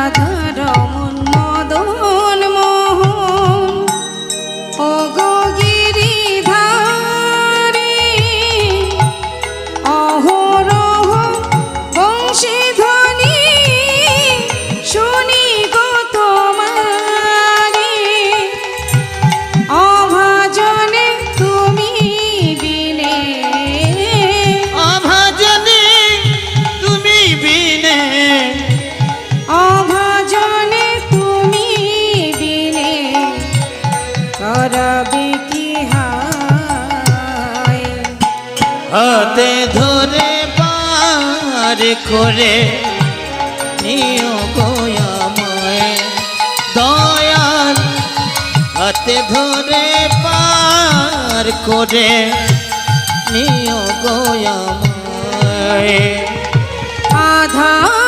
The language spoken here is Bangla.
রাধার মদন মোহন ও গো গিরিধারী অহরহ বংশীধ্বনি শুনি গো তোমারি অভাজনে তুমি বিনে অভাজনে তুমি বিনে অভাজনে তুমি বিনে করবে কি হায় হাতে ধরে পার করে নিও গো আমায় দয়াল হাতে ধরে পার করে নিও গো আমায় আধা